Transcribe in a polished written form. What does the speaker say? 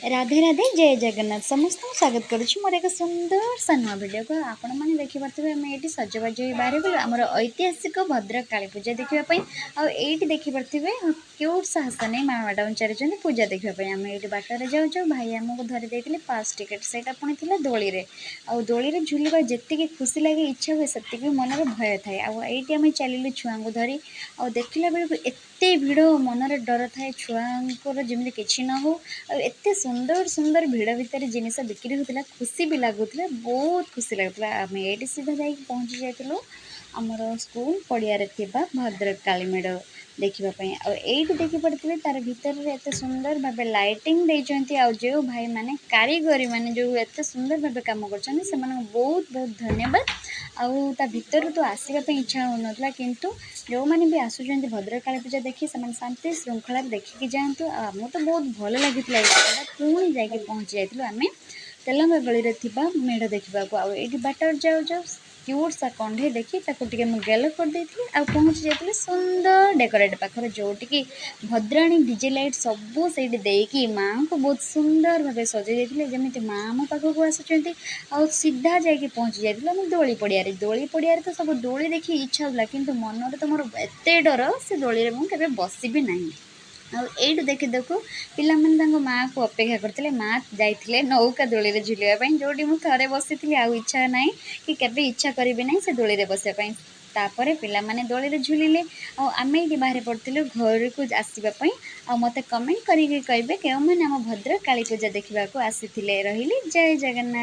राधे राधे जय जगन्नाथ समस्त स्वागत करुच्ची मोर एक सुंदर सा नुआ भिडियो को आपण मैंने देखिपे आम ये सजबाज बाहर गलु आम ऐतिहासिक भद्रक काली पूजा देखापी आईटी देखिपे क्यूट साहस नहीं माँ मैडम चारी पूजा देखापी आम ये बाटर जाऊँ भाई आमको धरी देते पास टिकेट से पुणी थी दोली दोली झुलवा जी खुशी लगे इच्छा हुए से मन भय थाए आईटी आम चलू छुआ को धरी देखला बेलू एत भिड़ मनरे डर थाए छुआर जमी किसी न हो एत सुंदर सुंदर भिड़ भितर जिनस बिक्री होता खुशी भी लगुला बहुत खुशी लगुला आम ये सीधा जा पहुँची जाइलु आमर स्कूल पड़िया भद्रक काली मेढ़ देखापी आईटी देखिपे तार भितर एत सुंदर भाव लाइटिंग देती जो भाई माने कारीगरी माने जो एत सुंदर भाव कम कर बहुत बहुत धन्यवाद आउ भितर तो आसवाई इच्छा हो नाला किंतु जो मैंने भी आसुच्च भद्रक काली पूजा देखी से शांति श्रृंखला देखिकी जातु आमको तो बहुत भल लगी पुणी जा पहुँची जाइलु आम तेलंगा गली में मेढ़ देखा आईटी बाटर जाऊ जाऊ क्यूट सा कंढे देखी टे गेल करदे पहुँची जाइए सुंदर डेकोरेट पाखर जोटि भद्राणी डीजे लाइट सबू से देकी माँ को बहुत सुंदर भाव सजे जमी माँ आम पाखक आसुँच सीधा जा पहुँची जाइए दोली पड़िया तो सब दोली देखी इच्छा होगा कि मन तो मोर एत डर से दोली मुझे बसबी ना आईट देखी देखु पिला माँ को अपेक्षा करते माँ जाइए नौका दोली झुलवाई जोटी मुझे थे बसी इच्छा ना कि केवे इच्छा करी ना से दोली बसापी तापर पिला माने दोली झुलिले आम ये बाहर पड़ू घर को आसवाई मत कमेंट करेंगे कहे क्यों मैंने आम भद्रक काली पूजा देखा आसी रही जय जगन्नाथ।